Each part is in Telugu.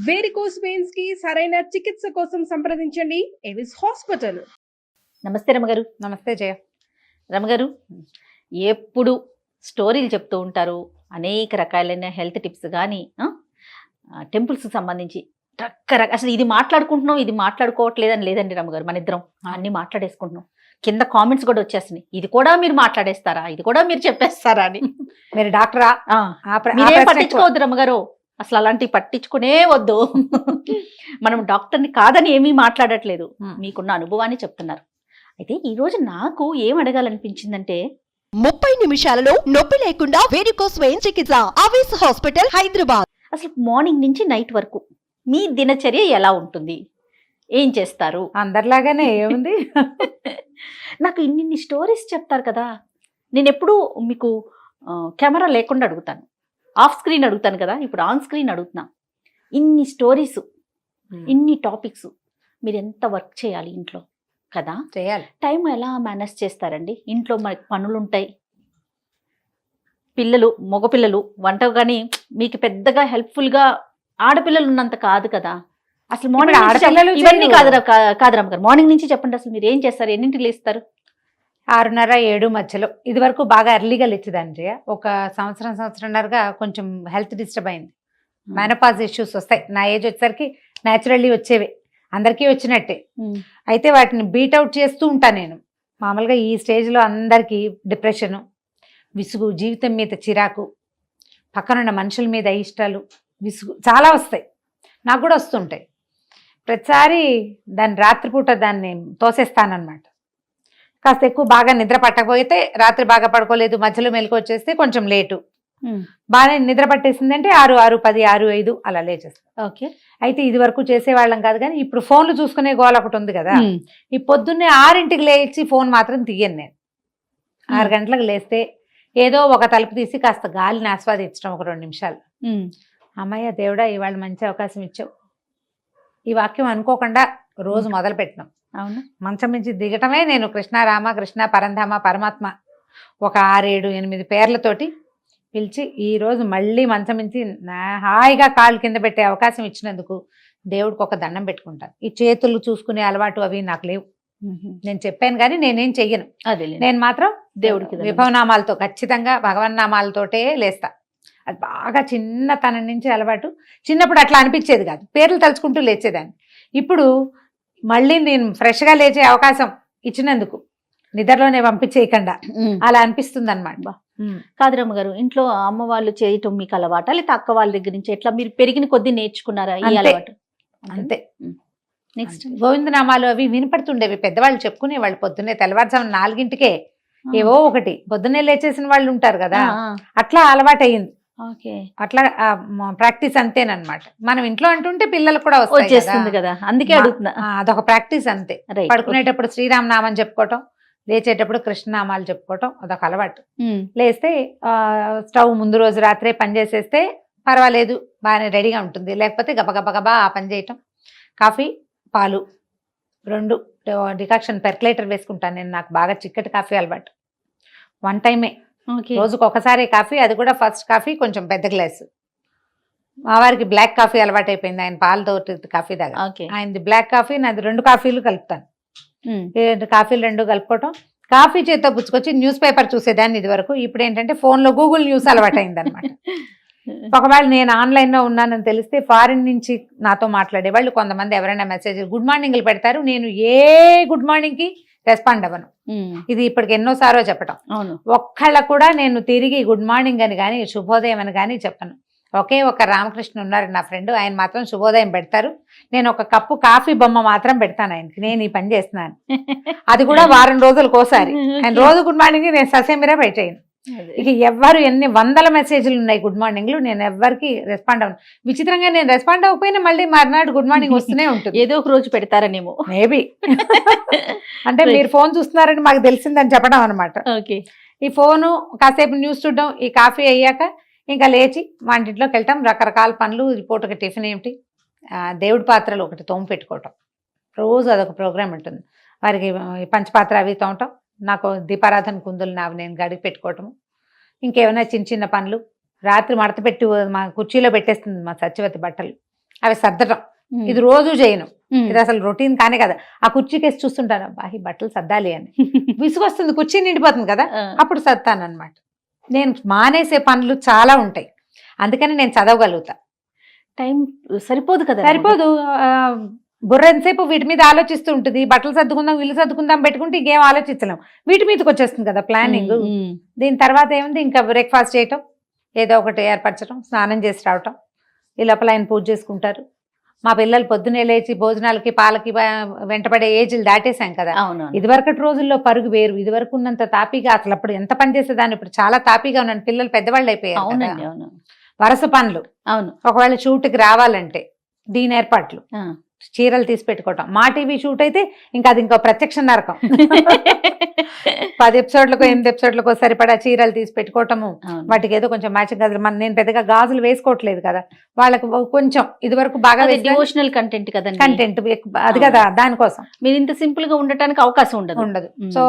వేరికోస్ వెయిన్స్ కి సరైన చికిత్స కోసం సంప్రదించండి ఎవిస్ హాస్పిటల్. నమస్తే రమగారు. నమస్తే జయ. రమగారు, ఎప్పుడు స్టోరీలు చెప్తూ ఉంటారు, అనేక రకాలైన హెల్త్ టిప్స్ కానీ టెంపుల్స్కి సంబంధించి రకరకాల, అసలు ఇది మాట్లాడుకుంటున్నాం ఇది మాట్లాడుకోవట్లేదని లేదండి రమగారు, మన ఇద్దరం అన్ని మాట్లాడేసుకుంటున్నాం. కింద కామెంట్స్ కూడా వచ్చేస్తున్నాయి, ఇది కూడా మీరు మాట్లాడేస్తారా, ఇది కూడా మీరు చెప్పేస్తారా అని. మీరు డాక్టరా? మీరేం పట్టించుకోవద్దు రమగారు, అసలు అలాంటివి పట్టించుకునే వద్దు. మనం డాక్టర్ని కాదని ఏమీ మాట్లాడట్లేదు, మీకున్న అనుభవాన్ని చెప్తున్నారు. అయితే ఈరోజు నాకు ఏం అడగాలనిపించిందంటే, 30 నిమిషాలలో నొప్పి లేకుండా వేరికోస్ వెయిన్స్ చికిత్స అవిస్ హాస్పిటల్ హైదరాబాద్. అసలు మార్నింగ్ నుంచి నైట్ వరకు మీ దినచర్య ఎలా ఉంటుంది, ఏం చేస్తారు? అందరిలాగానే ఏముంది. నాకు ఇన్ని స్టోరీస్ చెప్తారు కదా, నేను ఎప్పుడూ మీకు కెమెరా లేకుండా అడుగుతాను, ఆఫ్ స్క్రీన్ అడుగుతాను కదా, ఇప్పుడు ఆన్ స్క్రీన్ అడుగుతున్నా. ఇన్ని స్టోరీస్, ఇన్ని టాపిక్స్, మీరు ఎంత వర్క్ చేయాలి ఇంట్లో కదా, చేయాలి. టైం ఎలా మేనేజ్ చేస్తారండి? ఇంట్లో మనకి పనులు ఉంటాయి, పిల్లలు, మగపిల్లలు, వంట కానీ మీకు పెద్దగా హెల్ప్ఫుల్గా ఆడపిల్లలు ఉన్నంత కాదు కదా. అసలు మార్నింగ్ ఆడపిల్లలు ఇవన్నీ కాదు రమ్మగారు, మార్నింగ్ నుంచి చెప్పండి, అసలు మీరు ఏం చేస్తారు, ఎన్నింటికి లేస్తారు? 6:30, 7 మధ్యలో. ఇది వరకు బాగా ఎర్లీగా లేచేదాన్ని జయ. ఒక సంవత్సరంన్నరగా కొంచెం హెల్త్ డిస్టర్బ్ అయింది. మెనోపాజ్ ఇష్యూస్ వస్తాయి, నా ఏజ్ వచ్చేసరికి న్యాచురల్లీ వచ్చేవి, అందరికీ వచ్చినట్టే. అయితే వాటిని బీట్అవుట్ చేస్తూ ఉంటాను నేను. మామూలుగా ఈ స్టేజ్లో అందరికీ డిప్రెషను, విసుగు, జీవితం మీద చిరాకు, పక్కనున్న మనుషుల మీద ఇష్టాలు, విసుగు చాలా వస్తాయి, నాకు కూడా వస్తుంటాయి. ప్రతిసారి దాన్ని రాత్రిపూట దాన్ని తోసేస్తానన్నమాట. కాస్త ఎక్కువ బాగా నిద్ర పట్టకపోతే, రాత్రి బాగా పడుకోలేదు, మధ్యలో మెలకు వచ్చేస్తే కొంచెం లేటు, బాగా నిద్ర పట్టేసిందంటే 6, 6:10, 6:05 అలా లేచేస్తాం. ఓకే. అయితే ఇది వరకు చేసేవాళ్ళం కాదు, కానీ ఇప్పుడు ఫోన్లు చూసుకునే గోల ఒకటి ఉంది కదా. ఈ పొద్దున్నే 6ంటికి లేచి ఫోన్ మాత్రం తీయను నేను. 6 గంటలకు లేస్తే ఏదో ఒక తలుపు తీసి కాస్త గాలిని ఆస్వాదించడం ఒక 2 నిమిషాలు. అమ్మయ్య దేవుడా, ఇవాళ మంచి అవకాశం ఇచ్చావు. ఈ వాక్యం అనుకోకుండా రోజు మొదలు పెట్టినాం. అవును, మంచం నుంచి దిగటమే నేను కృష్ణ, రామ, కృష్ణ, పరంధామ, పరమాత్మ ఒక 6, 7, 8 పేర్లతోటి పిలిచి ఈరోజు మళ్ళీ మంచం నుంచి హాయిగా కాళ్ళు కింద పెట్టే అవకాశం ఇచ్చినందుకు దేవుడికి ఒక దండం పెట్టుకుంటాను. ఈ చేతులు చూసుకునే అలవాటు అవి నాకు లేవు. నేను చెప్పాను కానీ నేనేం చెయ్యను. అదే, నేను మాత్రం దేవుడికి విభవనామాలతో, ఖచ్చితంగా భగవన్నామాలతోటే లేస్తా. అది బాగా చిన్నతనం నుంచి అలవాటు. చిన్నప్పుడు అట్లా అనిపించేది కాదు, పేర్లు తలుచుకుంటూ లేచేదాన్ని. ఇప్పుడు మళ్ళీ నేను ఫ్రెష్గా లేచే అవకాశం ఇచ్చినందుకు, నిద్రలోనే పంపించేయకుండా అలా అనిపిస్తుంది అనమాట. కాదు రమ్మగారు, ఇంట్లో అమ్మ వాళ్ళు చేయటం మీకు అలవాటా, లేకపోతే అక్క వాళ్ళ దగ్గర నుంచి ఎట్లా మీరు పెరిగిన కొద్దీ నేర్చుకున్నారా ఈ అలవాటు? అంతే. నెక్స్ట్ గోవిందనామాలు అవి వినపడుతుండేవి, పెద్దవాళ్ళు చెప్పుకునేవాళ్ళు. పొద్దున్నే తెల్లవారుజామున 4ంటికే ఏవో ఒకటి, పొద్దున్నే లేచేసిన వాళ్ళు ఉంటారు కదా, అట్లా అలవాటు అయ్యింది. అట్లా ప్రాక్టీస్ అంతేనమాట. మనం ఇంట్లో అంటుంటే పిల్లలకు కూడా వచ్చేస్తుంది కదా, అందుకే అడుగుతున్నా. అదొక ప్రాక్టీస్ అంతే. పడుకునేటప్పుడు శ్రీరామనామం చెప్పుకోవటం, లేచేటప్పుడు కృష్ణనామాలు చెప్పుకోవటం అదొక అలవాటు. లేస్తే స్టవ్ ముందు రోజు రాత్రే పని చేసేస్తే పర్వాలేదు, బాగానే రెడీగా ఉంటుంది. లేకపోతే గబగబా ఆ పని చేయటం. కాఫీ, పాలు 2 డికాక్షన్ పెర్కులేటర్ వేసుకుంటాను నేను. నాకు బాగా చిక్కటి కాఫీ అలవాటు. 1 టైమే, రోజుకు ఒకసారి కాఫీ, అది కూడా ఫస్ట్ కాఫీ కొంచెం పెద్ద గ్లాసు. మా వారికి బ్లాక్ కాఫీ అలవాటు అయిపోయింది, ఆయన పాలతో కాఫీ దాకా. ఆయనది బ్లాక్ కాఫీ, నాది 2 కాఫీలు కలుపుతాను. 2 కాఫీలు 2 కలుపుకోవటం. కాఫీ చేతితో పుచ్చుకొచ్చి న్యూస్ పేపర్ చూసేదాన్ని ఇది వరకు. ఇప్పుడు ఏంటంటే ఫోన్లో గూగుల్ న్యూస్ అలవాటు అయింది అనమాట. ఒకవేళ నేను ఆన్లైన్లో ఉన్నానని తెలిస్తే ఫారిన్ నుంచి నాతో మాట్లాడేవాళ్ళు కొంతమంది ఎవరైనా మెసేజ్ గుడ్ మార్నింగ్లు పెడతారు. నేను ఏ గుడ్ మార్నింగ్కి రెస్పాండ్ అవ్వను. ఇది ఇప్పటికి ఎన్నోసారో చెప్పటం. ఒక్కళ్ళ కూడా నేను తిరిగి గుడ్ మార్నింగ్ అని కానీ శుభోదయం అని కానీ చెప్పను. ఒకే ఒక రామకృష్ణ ఉన్నారు నా ఫ్రెండ్, ఆయన మాత్రం శుభోదయం పెడతారు. నేను ఒక కప్పు కాఫీ బొమ్మ మాత్రం పెడతాను ఆయనకి, నేను ఈ పని చేస్తున్నాను. అది కూడా వారం రోజులకు ఒకసారి. ఆయన రోజు గుడ్ మార్నింగ్ నేను ససేమిరా పెట్టేయను. ఇక ఎవ్వరు ఎన్ని వందల మెసేజ్లు ఉన్నాయి గుడ్ మార్నింగ్లు, నేను ఎవ్వరికి రెస్పాండ్ అవ్వను. విచిత్రంగా నేను రెస్పాండ్ అవ్వకపోయినా మళ్ళీ మర్నాడు గుడ్ మార్నింగ్ వస్తూనే ఉంటుంది. ఏదో ఒక రోజు పెడతారనేమో, మేబీ. అంటే మీరు ఫోన్ చూస్తున్నారని మాకు తెలిసిందని చెప్పడం అనమాట. ఈ ఫోను, కాసేపు న్యూస్ చూడడం, ఈ కాఫీ అయ్యాక ఇంకా లేచి వంటింట్లోకి వెళ్తాం. రకరకాల పనులు, పూటకి టిఫిన్ ఏమిటి, దేవుడి పాత్రలు ఒకటి తోము పెట్టుకోవటం. రోజు అదొక ప్రోగ్రామ్ ఉంటుంది. వారికి పంచపాత్ర అవి తోమటం, నాకు దీపారాధన కుందులు నావి నేను గడికి పెట్టుకోవటము. ఇంకేమైనా చిన్న చిన్న పనులు. రాత్రి మడత పెట్టి మా కుర్చీలో పెట్టేస్తుంది మా సత్యవతి బట్టలు, అవి సర్దటం ఇది రోజు చేయను, ఇది అసలు రొటీన్ కానే కదా. ఆ కుర్చీకేసి చూస్తుంటాను, అబ్బా ఈ బట్టలు సర్దాలి అని. విసుగొస్తుంది, కుర్చీ నిండిపోతుంది కదా, అప్పుడు సర్దాను అనమాట. నేను మానేసే పనులు చాలా ఉంటాయి, అందుకని నేను చదవగలుగుతా. టైం సరిపోదు కదా. సరిపోదు, బుర్ర ఎంతసేపు వీటి మీద ఆలోచిస్తూ ఉంటుంది. బట్టలు సర్దుకుందాం, ఇల్లు సర్దుకుందాం పెట్టుకుంటే ఇంకేం ఆలోచించలేం, వీటి మీదకి వచ్చేస్తుంది కదా ప్లానింగ్. దీని తర్వాత ఏముంది, ఇంకా బ్రేక్ఫాస్ట్ చేయటం, ఏదో ఒకటి ఏర్పరచడం, స్నానం చేసి రావటం, ఈ లోపల ఆయన పూజ చేసుకుంటారు. మా పిల్లలు పొద్దునే లేచి భోజనాలకి పాలకి వెంటపడే ఏజ్లు దాటేశాం కదా. ఇదివరకటి రోజుల్లో పరుగు వేరు, ఇదివరకు ఉన్నంత తాపీగా అసలు అప్పుడు ఎంత పని చేసేదాన్ని, ఇప్పుడు చాలా తాపీగా ఉన్నాను. పిల్లలు పెద్దవాళ్ళు అయిపోయారు, వరుస పనులు. అవును, ఒకవేళ షూట్కి రావాలంటే దీని ఏర్పాట్లు, చీరలు తీసి పెట్టుకోవటం. మా టీవీ షూట్ అయితే ఇంకా అది ఇంకో ప్రత్యక్ష నరకం. 10 ఎపిసోడ్లకు 8 ఎపిసోడ్లకు సరిపడా చీరలు తీసి పెట్టుకోవటము, వాటికి ఏదో కొంచెం మ్యాచింగ్ కదా. నేను పెద్దగా గాజులు వేసుకోవట్లేదు కదా, వాళ్ళకి కొంచెం ఇది వరకు బాగా డివోషనల్ కంటెంట్ కదా, కంటెంట్ అది కదా, దానికోసం మీరు ఇంత సింపుల్ గా ఉండటానికి అవకాశం ఉండదు. సో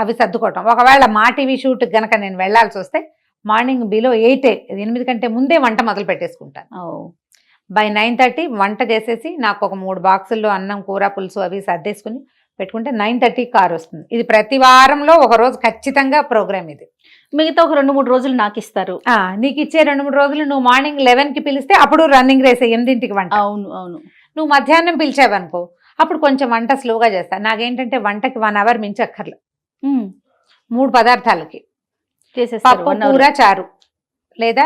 అవి సర్దుకోవటం. ఒకవేళ మా టీవీ షూట్ గనక నేను వెళ్లాల్సి వస్తే మార్నింగ్ బిలో 8 కంటే ముందే వంట మొదలు పెట్టేసుకుంటాను. బై 9:30 వంట చేసేసి నాకు ఒక 3 బాక్సుల్లో అన్నం, కూర, పులుసు అవి సర్దేసుకుని పెట్టుకుంటే 9:30 కార్ వస్తుంది. ఇది ప్రతి వారంలో ఒక రోజు ఖచ్చితంగా ప్రోగ్రామ్. ఇది మిగతా ఒక 2-3 రోజులు నాకు ఇస్తారు. నీకు ఇచ్చే 2-3 రోజులు నువ్వు మార్నింగ్ 11కి పిలిస్తే అప్పుడు రన్నింగ్ రేస్ 8ంటికి వంట. అవును అవును. నువ్వు మధ్యాహ్నం పిలిచావనుకో అప్పుడు కొంచెం వంట స్లోగా చేస్తా. నాకేంటంటే వంటకి 1 అవర్ మించి అక్కర్లే. 3 పదార్థాలకి పప్పు, కూర, చారు, లేదా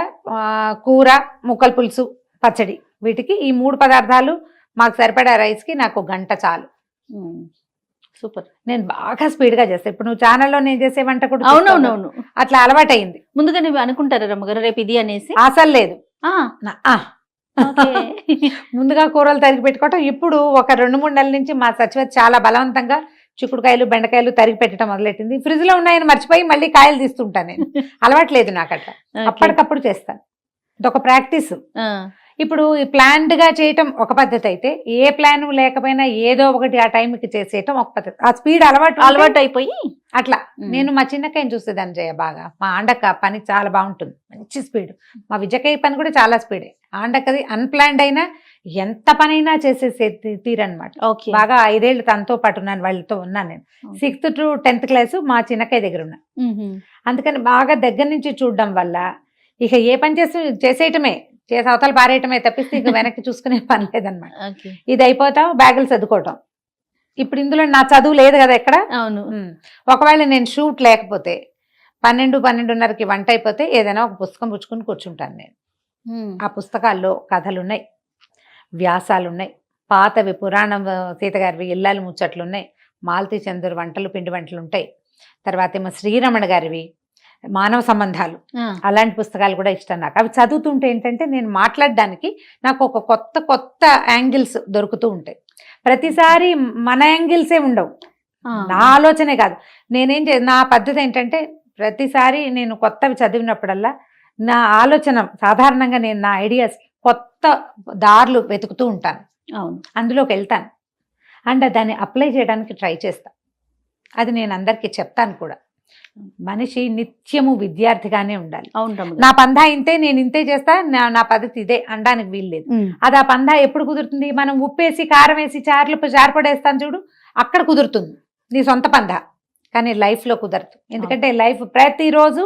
కూర, ముక్కల పులుసు, పచ్చడి, వీటికి ఈ 3 పదార్థాలు మాకు సరిపడా రైస్కి నాకు 1 గంట చాలు. సూపర్. నేను బాగా స్పీడ్గా చేస్తాను. ఇప్పుడు నువ్వు ఛానల్లో నేను చేసే వంట కూడా అవునవునవును అట్లా అలవాటైంది. ముందుగా నువ్వు అనుకుంటారా రమ్మగారు రేపు ఇది అనేసి? అసలు లేదు, ముందుగా కూరలు తరిగి పెట్టుకోవటం. ఇప్పుడు ఒక 2-3 నెలల నుంచి మా సచివతి చాలా బలవంతంగా చిక్కుడుకాయలు, బెండకాయలు తరిగి పెట్టడం మొదలెట్టింది. ఫ్రిడ్జ్ లో ఉన్నాయని మర్చిపోయి మళ్ళీ కాయలు తీస్తుంటాను. నేను అలవాట్లేదు నాకు అట్లా, అప్పటికప్పుడు చేస్తాను. ఇదొక ప్రాక్టీస్. ఇప్పుడు ప్లాన్డ్ గా చేయటం ఒక పద్ధతి అయితే, ఏ ప్లాన్ లేకపోయినా ఏదో ఒకటి ఆ టైంకి చేసేయటం ఒక పద్ధతి. ఆ స్పీడ్ అలవాటు అయిపోయి అట్లా. నేను మా చిన్నకాయని చూసేదాన్ని జయ బాగా. మా ఆండక్క పని చాలా బాగుంటుంది, మంచి స్పీడ్. మా విజయకాయ పని కూడా చాలా స్పీడే. ఆండక్కది అన్ప్లాన్డ్ అయినా ఎంత పనైనా చేసేసే తీరనమాట. బాగా 5 ఏళ్ళు తనతో పాటు ఉన్నాను, వాళ్ళతో ఉన్నాను నేను. 6th to 10th క్లాసు మా చిన్నకాయ దగ్గర ఉన్నా. అందుకని బాగా దగ్గర నుంచి చూడడం వల్ల ఇక ఏ పని చేసేయటమే, చేసి అవతల పారేయటమే తప్పిస్తే ఇక వెనక్కి చూసుకునే పని లేదనమాట. ఇది అయిపోతాం, బ్యాగులు చదువుకోవటం. ఇప్పుడు ఇందులో నా చదువు లేదు కదా ఎక్కడ. అవును. ఒకవేళ నేను షూట్ లేకపోతే 12-12:30కి వంట అయిపోతే ఏదైనా ఒక పుస్తకం పుచ్చుకుని కూర్చుంటాను నేను. ఆ పుస్తకాల్లో కథలున్నాయి, వ్యాసాలున్నాయి, పాతవి పురాణం సీతగారివి ఇల్లాలు ముచ్చట్లు ఉన్నాయి, మాలతీ చంద్ర వంటలు, పిండి వంటలు ఉంటాయి. తర్వాత ఏమో శ్రీరమణ గారివి మానవ సంబంధాలు, అలాంటి పుస్తకాలు కూడా ఇష్టం నాకు. అవి చదువుతుంటే ఏంటంటే నేను మాట్లాడడానికి నాకు ఒక కొత్త యాంగిల్స్ దొరుకుతూ ఉంటాయి. ప్రతిసారి మన యాంగిల్సే ఉండవు, నా ఆలోచనే కాదు. నా పద్ధతి ఏంటంటే ప్రతిసారి నేను కొత్తవి చదివినప్పుడల్లా నా ఆలోచన సాధారణంగా నేను నా ఐడియాస్ కొత్త దారులు వెతుకుతూ ఉంటాను. అందులోకి వెళ్తాను అండ్ దాన్ని అప్లై చేయడానికి ట్రై చేస్తాను. అది నేను అందరికీ చెప్తాను కూడా. మనిషి నిత్యము విద్యార్థిగానే ఉండాలి. నా పందా ఇంతే, నేను ఇంతే చేస్తా, నా పద్ధతి ఇదే అనడానికి వీల్లేదు. అది ఆ పందా ఎప్పుడు కుదురుతుంది? మనం ఉప్పేసి కారం వేసి చారపడేస్తాను చూడు, అక్కడ కుదురుతుంది నీ సొంత పందా. కానీ లైఫ్ లో కుదరదు. ఎందుకంటే లైఫ్ ప్రతిరోజు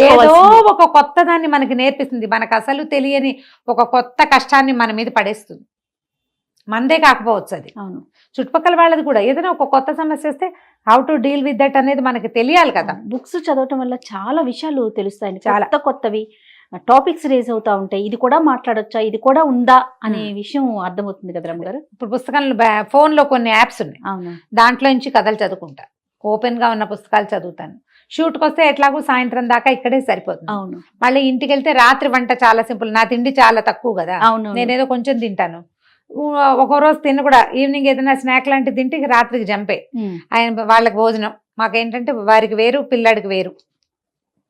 ఏదో ఒక కొత్త దాన్ని మనకి నేర్పిస్తుంది. మనకు అసలు తెలియని ఒక కొత్త కష్టాన్ని మన మీద పడేస్తుంది. మందే కాకపోవచ్చు అది, చుట్టుపక్కల వాళ్ళది కూడా. ఏదైనా ఒక కొత్త సమస్య వస్తే how to deal with that అనేది మనకి తెలియాలి కదా. బుక్స్ చదవటం వల్ల చాలా విషయాలు తెలుస్తాయి, చాలా కొత్తవి టాపిక్స్ రేజ్ అవుతా ఉంటాయి. ఇది కూడా మాట్లాడొచ్చా, ఇది కూడా ఉందా అనే విషయం అర్థమవుతుంది కదా రమ్మగారు. ఇప్పుడు పుస్తకాలు ఫోన్ లో కొన్ని యాప్స్ ఉన్నాయి, దాంట్లో నుంచి కథలు చదువుకుంటా. ఓపెన్ గా ఉన్న పుస్తకాలు చదువుతాను. షూట్కి వస్తే ఎట్లాగో సాయంత్రం దాకా ఇక్కడే సరిపోతుంది. మళ్ళీ ఇంటికి వెళ్తే రాత్రి వంట చాలా సింపుల్. నా తిండి చాలా తక్కువ కదా, నేనేదో కొంచెం తింటాను. ఒక రోజు తిన్న కూడా ఈవినింగ్ ఏదైనా స్నాక్ లాంటివి తింటే రాత్రికి జంపే. ఆయన వాళ్ళకి భోజనం, మాకేంటంటే వారికి వేరు, పిల్లాడికి వేరు.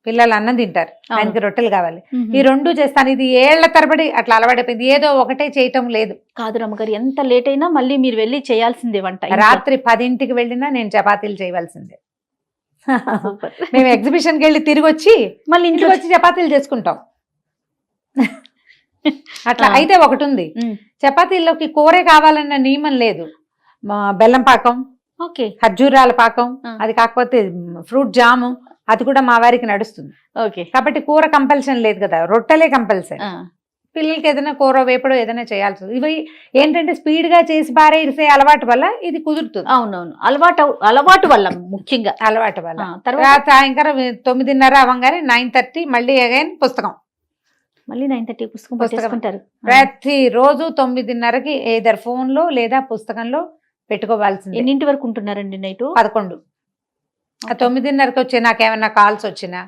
పిల్లలు అన్నం తింటారు, ఆయనకి రొట్టెలు కావాలి. ఈ 2 చేస్తాను. ఇది ఏళ్ల తరబడి అట్లా అలవాటైపోయింది. ఏదో ఒకటే చేయటం లేదు. కాదు రమ్మగారు, ఎంత లేట్ అయినా మళ్ళీ మీరు వెళ్ళి చేయాల్సిందే వంట. రాత్రి 10ంటికి వెళ్ళినా నేను చపాతీలు చేయవలసిందే. మేము ఎగ్జిబిషన్కి వెళ్ళి తిరిగి వచ్చి మళ్ళీ ఇంటికి వచ్చి చపాతీలు చేసుకుంటాం. అట్లా అయితే ఒకటి ఉంది, చపాతీల్లోకి కూరే కావాలన్న నియమం లేదు. బెల్లం పాకం, ఓకే, ఖర్జూరాల పాకం, ఆ. అది కాకపోతే ఫ్రూట్ జాము, అది కూడా మా వారికి నడుస్తుంది. ఓకే, కాబట్టి కూర కంపల్షన్ లేదు కదా, రొట్టెలే కంపల్సరీ. పిల్లలకి ఏదైనా కూర వేపడో ఏదైనా చేయాల్సి ఉంది. ఇవి ఏంటంటే స్పీడ్ గా చేసి బారేసే అలవాటు వల్ల ఇది కుదురుతుంది. అవునవును, అలవాటు వల్ల ముఖ్యంగా అలవాటు వల్ల. తర్వాత సాయంకాలం 9:30 అవ్వగానే 9:30 మళ్ళీ అగైన్ పుస్తకం. మళ్ళీ 9:30 పుస్తకం పట్టేసుకుంటారు. ప్రతి రోజు 9:30కి ఏదర్ ఫోన్ లో లేదా పుస్తకంలో పెట్టుకోవాల్సింది. ఎన్నింటి వరకు ఉంటున్నారండి నైట్? 11. ఆ 9:30కి వచ్చి నాకేమన్నా కాల్స్ వచ్చినా,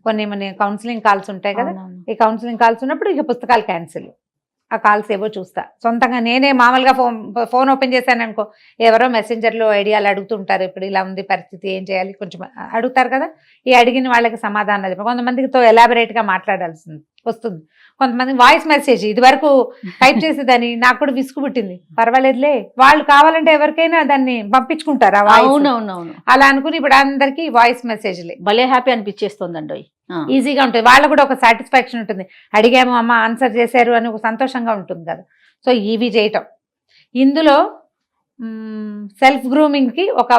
కొన్ని కౌన్సిలింగ్ కాల్స్ ఉంటాయి కదా, ఈ కౌన్సిలింగ్ కాల్స్ ఉన్నప్పుడు ఇక పుస్తకాలు క్యాన్సిల్. ఆ కాల్స్ ఏవో చూస్తా సొంతంగా. నేనే మామూలుగా ఫోన్ ఓపెన్ చేశాను అనుకో, ఎవరో మెసెంజర్లో ఐడియాలు అడుగుతుంటారు, ఇప్పుడు ఇలా ఉంది పరిస్థితి, ఏం చేయాలి, కొంచెం అడుగుతారు కదా. ఈ అడిగిన వాళ్ళకి సమాధానం చెప్పి కొంతమందితో ఎలాబరేట్గా మాట్లాడాల్సింది వస్తుంది. కొంతమంది వాయిస్ మెసేజ్ ఇది వరకు టైప్ చేసేదాన్ని, నాకు కూడా విసుగు పుట్టింది. పర్వాలేదులే, వాళ్ళు కావాలంటే ఎవరికైనా దాన్ని పంపించుకుంటారు. అవునవునవును, అలా అనుకుని ఇప్పుడు అందరికి వాయిస్ మెసేజ్లే. భలే హ్యాపీ అనిపించేస్తుందండి. ఈజీగా ఉంటుంది, వాళ్ళకు కూడా ఒక సాటిస్ఫాక్షన్ ఉంటుంది. అడిగాము అమ్మ ఆన్సర్ చేశారు అని ఒక సంతోషంగా ఉంటుంది కదా. సో ఇవి చేయటం. ఇందులో సెల్ఫ్ గ్రూమింగ్కి ఒక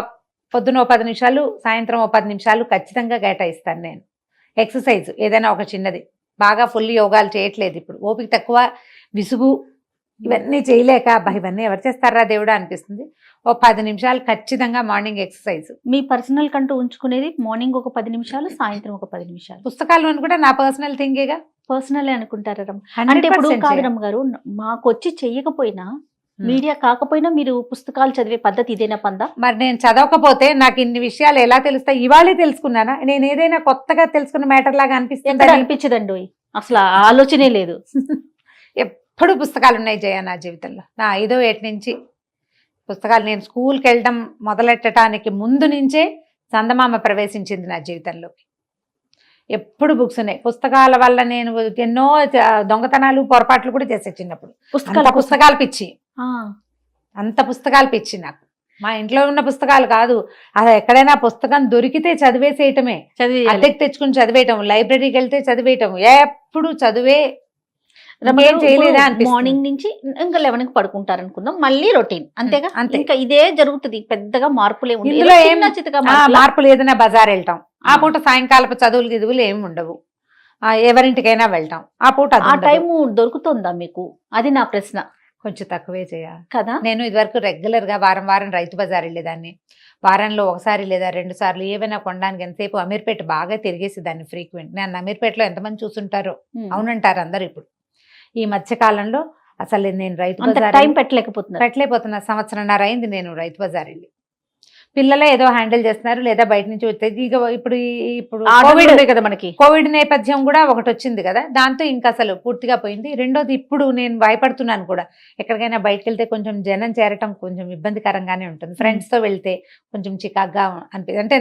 పొద్దున 10 నిమిషాలు, సాయంత్రం 10 నిమిషాలు ఖచ్చితంగా కేటాయిస్తాను నేను. ఎక్సర్సైజ్ ఏదైనా ఒక చిన్నది. బాగా ఫుల్ యోగాలు చేయట్లేదు ఇప్పుడు, ఓపిక తక్కువ, విసుగు, ఇవన్నీ చేయలేక అబ్బా ఇవన్నీ ఎవరు చేస్తారా దేవుడా అనిపిస్తుంది. 10 నిమిషాలు ఖచ్చితంగా మార్నింగ్ ఎక్సర్సైజ్. మీ పర్సనల్ కంటూ ఉంచుకునేది మార్నింగ్ ఒక 10 నిమిషాలు, సాయంత్రం ఒక 10 నిమిషాలు. పుస్తకాలు అని కూడా నా పర్సనల్ థింగేగా, పర్సనల్ అనుకుంటారా? అంటే ఇప్పుడు కాదు రమ్మ గారు, మాకు వచ్చి చెయ్యకపోయినా, మీడియా కాకపోయినా మీరు పుస్తకాలు చదివే పద్ధతి ఇదేనా పందా? మరి నేను చదవకపోతే నాకు ఇన్ని విషయాలు ఎలా తెలుస్తాయి? ఇవాళే తెలుసుకున్నానా? నేను ఏదైనా కొత్తగా తెలుసుకున్న మ్యాటర్ లాగా అనిపిస్తుంది? అనిపించదండి, అసలు ఆలోచనే లేదు. ఎప్పుడు పుస్తకాలు ఉన్నాయి జయ నా జీవితంలో. నా 5వ ఏట నుంచి పుస్తకాలు. నేను స్కూల్కి వెళ్ళడం మొదలెట్టడానికి ముందు నుంచే చందమామ ప్రవేశించింది నా జీవితంలోకి. ఎప్పుడు బుక్స్ ఉన్నాయి. పుస్తకాల వల్ల నేను ఎన్నో దొంగతనాలు, పొరపాట్లు కూడా చేసే చిన్నప్పుడు. పుస్తకాలు పిచ్చి, అంత పుస్తకాలు పిచ్చి నాకు. మా ఇంట్లో ఉన్న పుస్తకాలు కాదు, అది ఎక్కడైనా పుస్తకం దొరికితే చదివేసేయటమే, అద్దెకి తెచ్చుకుని చదివేయటం, లైబ్రరీకి వెళ్తే చదివేయటం, ఎప్పుడు చదివే. చేయలేదా? మార్నింగ్ నుంచి ఇంకా 11కి పడుకుంటారు అనుకుందాం, మళ్ళీ రొటీన్ అంతేగా. ఇంకా ఇదే జరుగుతుంది, పెద్దగా మార్పులే మార్పులు. ఏదైనా బజార్ వెళ్తాం, ఆ పూట సాయంకాలపు చదువులు గిదువులు ఏమి ఉండవు, ఎవరింటికైనా వెళ్తాం, ఆ పూట ఆ టైము దొరుకుతుందా మీకు? అది నా ప్రశ్న. కొంచెం తక్కువే చేయాలి కదా. నేను ఇదివరకు రెగ్యులర్ గా వారం రైతు బజార్ వెళ్ళేదాన్ని. వారంలో ఒకసారి లేదా 2 సార్లు ఏవైనా కొనడానికి. ఎంతసేపు అమీర్పేట బాగా తిరిగేసేదాన్ని ఫ్రీక్వెంట్. నేను అమీర్పేటలో ఎంతమంది చూసుంటారో, అవునంటారు అందరు. ఇప్పుడు ఈ మధ్య కాలంలో అసలు నేను రైతు బజార్ టైం పెట్టలేకపోతున్నా. 1.5 సంవత్సరంన్నర అయింది నేను రైతు బజార్ వెళ్ళి. పిల్లలే ఏదో హ్యాండిల్ చేస్తున్నారు, లేదా బయట నుంచి వచ్చేది. ఇప్పుడు కదా మనకి కోవిడ్ నేపథ్యం కూడా ఒకటి వచ్చింది కదా, దాంతో ఇంకా అసలు పూర్తిగా పోయింది. రెండోది, ఇప్పుడు నేను భయపడుతున్నాను కూడా. ఎక్కడికైనా బయటకు వెళ్తే కొంచెం జనం చేరటం కొంచెం ఇబ్బందికరంగానే ఉంటుంది. ఫ్రెండ్స్ తో వెళ్తే కొంచెం చికాక్గా అనిపిస్తుంది. అంటే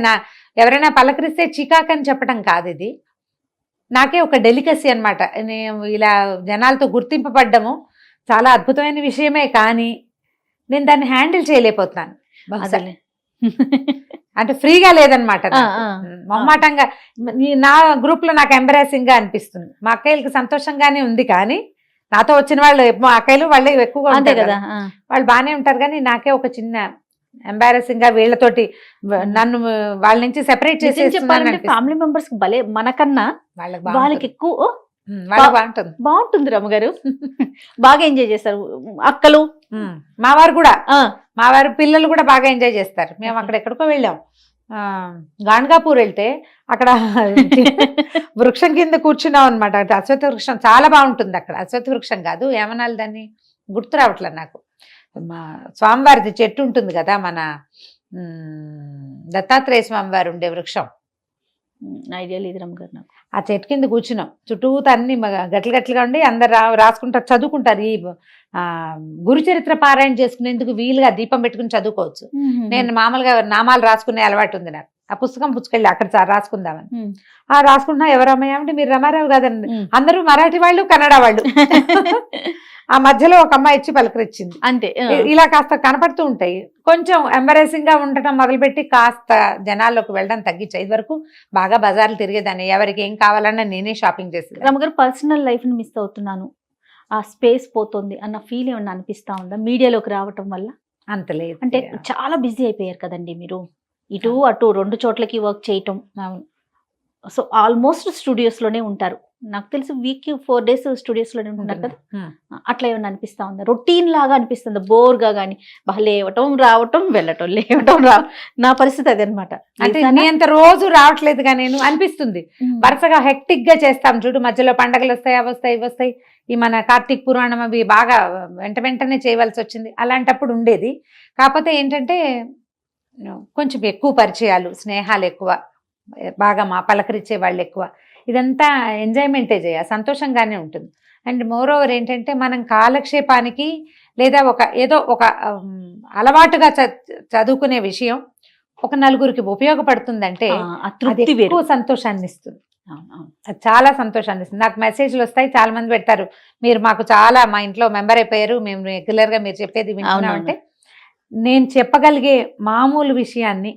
ఎవరైనా పలకరిస్తే చికాక్ అని చెప్పడం కాదు, ఇది నాకే ఒక డెలికసీ అనమాట. నేను ఇలా జనాలతో గుర్తింపబడ్డము చాలా అద్భుతమైన విషయమే, కానీ నేను దాన్ని హ్యాండిల్ చేయలేకపోతున్నాను. అంటే ఫ్రీగా లేదనమాట, మొహమాటంగా. నా గ్రూప్ లో నాకు ఎంబరాసింగ్ గా అనిపిస్తుంది. మా అక్కయ్యలకి సంతోషంగానే ఉంది, కానీ నాతో వచ్చిన వాళ్ళు మా అక్కయ్యలు వాళ్ళే ఎక్కువగా ఉంటారు కదా, వాళ్ళు బాగానే ఉంటారు, కానీ నాకే ఒక చిన్న ఎంబారసింగ్ గా వీళ్ళతోటి నన్ను వాళ్ళ నుంచి సెపరేట్ చేసి. ఫ్యామిలీ మెంబర్స్ భలే మనకన్నా వాళ్ళకి ఎక్కువ బాగుంటుంది రమ్మగారు. బాగా ఎంజాయ్ చేస్తారు అక్కలు. మా వారు కూడా, మా వారు పిల్లలు కూడా బాగా ఎంజాయ్ చేస్తారు. మేము అక్కడ ఎక్కడికో వెళ్ళాం, గాన్గాపూర్ వెళ్తే అక్కడ వృక్షం కింద కూర్చున్నాం అనమాట. అశ్వత్థ వృక్షం చాలా బాగుంటుంది అక్కడ. అశ్వత్థ వృక్షం కాదు, ఏమనాలి దాన్ని, గుర్తు రావట్లేదు నాకు. మా స్వామివారిది చెట్టు ఉంటుంది కదా, మన దత్తాత్రేయ స్వామివారు ఉండే వృక్షం. ఐడియా లేదు రమ్మగారు నాకు. ఆ చెట్టు కింద కూర్చున్నాం, చుట్టూతా అన్ని గట్లుగా ఉండి అందరు రాసుకుంటారు, చదువుకుంటారు. ఈ గురు చరిత్ర పారాయణ చేసుకునేందుకు వీలుగా దీపం పెట్టుకుని చదువుకోవచ్చు. నేను మామూలుగా నామాలు రాసుకునే అలవాటు ఉంది నాకు. ఆ పుస్తకం పుచ్చుకెళ్ళి అక్కడ రాసుకుందామని రాసుకుంటున్నా. ఎవరు అమ్మాయి అంటే మీరు రమారావు కాదండి, అందరూ మరాఠీ వాళ్ళు, కన్నడ వాళ్ళు. ఆ మధ్యలో ఒక అమ్మాయి ఇచ్చి పలకరించింది అంతే. ఇలా కాస్త కనపడుతూ ఉంటాయి. కొంచెం ఎంబరేసింగ్ గా ఉండటం మొదలుపెట్టి కాస్త జనాల్లోకి వెళ్ళడం తగ్గించాయి. ఇది వరకు బాగా బజార్లు తిరిగేదాన్ని, ఎవరికి ఏం కావాలన్నా నేనే షాపింగ్ చేసేది. రమ్మగారు, పర్సనల్ లైఫ్ ని మిస్ అవుతున్నాను ఆ స్పేస్ పోతుంది అన్న ఫీల్ ఏమన్నా అనిపిస్తా ఉందా మీడియాలోకి రావటం వల్ల? అంత లేదు. అంటే చాలా బిజీ అయిపోయారు కదండి మీరు, ఇటు అటు 2 చోట్లకి వర్క్ చేయటం. అవును. సో ఆల్మోస్ట్ స్టూడియోస్ లోనే ఉంటారు. నాకు తెలిసి వీక్ 4 days స్టూడియోస్ లోనే ఉంటున్నారు కదా. అట్లా ఏమన్నా అనిపిస్తా ఉందా? రొటీన్ లాగా అనిపిస్తుంది బోర్ గా? గానీ లేవటం రావటం వెళ్ళటం లేవటం నా పరిస్థితి అది అనమాట. అంటే నీ అంత రోజు రావట్లేదుగా నేను అనిపిస్తుంది. వరుసగా హెక్టిక్ గా చేస్తాం చూడు, మధ్యలో పండగలు వస్తాయి, అవి వస్తాయి, ఇవి వస్తాయి. ఈ మన కార్తీక పురాణం అవి బాగా వెంటనే చేయవలసి వచ్చింది. అలాంటప్పుడు ఉండేది. కాకపోతే ఏంటంటే కొంచెం ఎక్కువ పరిచయాలు, స్నేహాలు ఎక్కువ, బాగా మా పలకరించే వాళ్ళు ఎక్కువ. ఇదంతా ఎంజాయ్మెంటే చేయాలి, సంతోషంగానే ఉంటుంది. అండ్ మోర్ ఓవర్ ఏంటంటే మనం కాలక్షేపానికి లేదా ఏదో ఒక అలవాటుగా చదువుకునే విషయం ఒక నలుగురికి ఉపయోగపడుతుందంటే అది ఎక్కువ సంతోషాన్ని ఇస్తుంది. అది చాలా సంతోషాన్ని ఇస్తుంది. నాకు మెసేజ్లు వస్తాయి, చాలా మంది పెడతారు, మీరు మాకు చాలా మా ఇంట్లో మెంబర్ అయిపోయారు, మేము రెగ్యులర్ గా మీరు చెప్పేది వింటున్నాం. అంటే నేను చెప్పగలిగే మామూలు విషయాన్ని,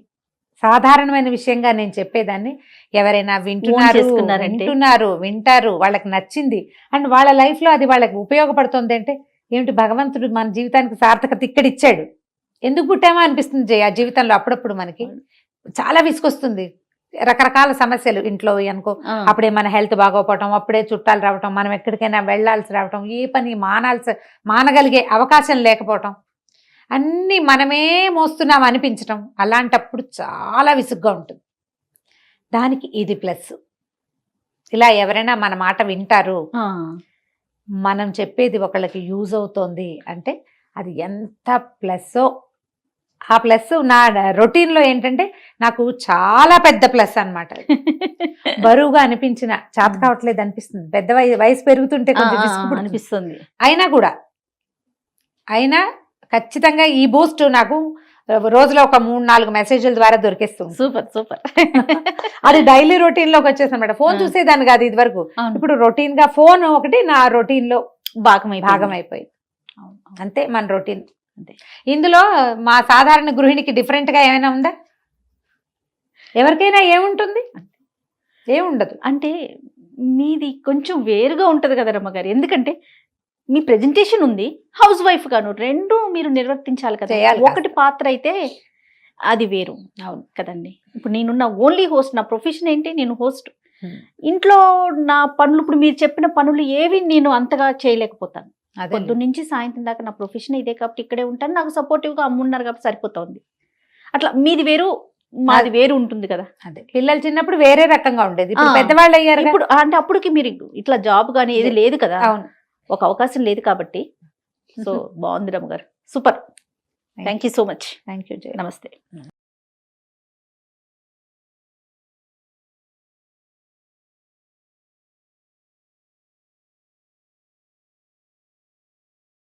సాధారణమైన విషయంగా నేను చెప్పేదాన్ని ఎవరైనా వింటారు, వాళ్ళకి నచ్చింది అండ్ వాళ్ళ లైఫ్ లో అది వాళ్ళకి ఉపయోగపడుతుంది అంటే ఏమిటి, భగవంతుడు మన జీవితానికి సార్థకత ఇక్కడిచ్చాడు, ఎందుకు పుట్టామా అనిపిస్తుంది ఆ జీవితంలో. అప్పుడప్పుడు మనకి చాలా విసుకొస్తుంది, రకరకాల సమస్యలు ఇంట్లో అనుకో, అప్పుడే మన హెల్త్ బాగోపోవటం, అప్పుడే చుట్టాలు రావటం, మనం ఎక్కడికైనా వెళ్లాల్సి రావటం, ఏ పని మానగలిగే అవకాశం లేకపోవటం, అన్నీ మనమే మోస్తున్నాం అనిపించటం, అలాంటప్పుడు చాలా విసుగ్గా ఉంటుంది. దానికి ఇది ప్లస్. ఇలా ఎవరైనా మన మాట వింటారు, మనం చెప్పేది ఒకళ్ళకి యూజ్ అవుతోంది అంటే అది ఎంత ప్లస్సో. ఆ ప్లస్ నా రొటీన్లో ఏంటంటే నాకు చాలా పెద్ద ప్లస్ అనమాట. బరువుగా అనిపించిన, చేత కావట్లేదు అనిపిస్తుంది, పెద్ద వయసు పెరుగుతుంటే కొంచెం అనిపిస్తుంది. అయినా ఖచ్చితంగా ఈ బూస్ట్ నాకు రోజులో ఒక 3-4 మెసేజ్ల ద్వారా దొరికేస్తుంది. సూపర్. అది డైలీ రొటీన్ లోకి వచ్చేసి అనమాట. ఫోన్ చూసేదాన్ని కాదు ఇది వరకు, ఇప్పుడు రొటీన్ గా ఫోన్ ఒకటి నా రొటీన్ లో భాగం అయిపోయింది. అంతే మన రొటీన్. అంతే. ఇందులో మా సాధారణ గృహిణికి డిఫరెంట్ గా ఏమైనా ఉందా? ఎవరికైనా ఏముంటుంది? ఏముండదు. అంటే మీది కొంచెం వేరుగా ఉంటది కదా రమ్మగారు, ఎందుకంటే మీ ప్రెజెంటేషన్ ఉంది, హౌస్ వైఫ్ గాను రెండు మీరు నిర్వర్తించాలి కదా. ఒకటి పాత్ర అయితే అది వేరు. అవును కదండి. ఇప్పుడు నేనున్న ఓన్లీ హోస్ట్, నా ప్రొఫెషన్ ఏంటి, నేను హోస్ట్. ఇంట్లో నా పనులు, ఇప్పుడు మీరు చెప్పిన పనులు ఏవి నేను అంతగా చేయలేకపోతాను. పొద్దున్న నుంచి సాయంత్రం దాకా నా ప్రొఫెషన్ ఇదే కాబట్టి ఇక్కడే ఉంటాను, నాకు సపోర్టివ్ గా అమ్మున్నారు కాబట్టి సరిపోతుంది. అట్లా మీది వేరు మాది వేరు ఉంటుంది కదా. అదే పిల్లలు చిన్నప్పుడు వేరే రకంగా ఉండేది, ఇప్పుడు పెద్దవాళ్ళు అయ్యారు. ఇప్పుడు అంటే అప్పటికి మీరు ఇట్లా జాబ్ కానీ ఏది లేదు కదా. అవును, ఒక అవకాశం లేదు కాబట్టి. సో బాగుంది రమ్మగారు, super. Thank you so much. Thank you. నమస్తే.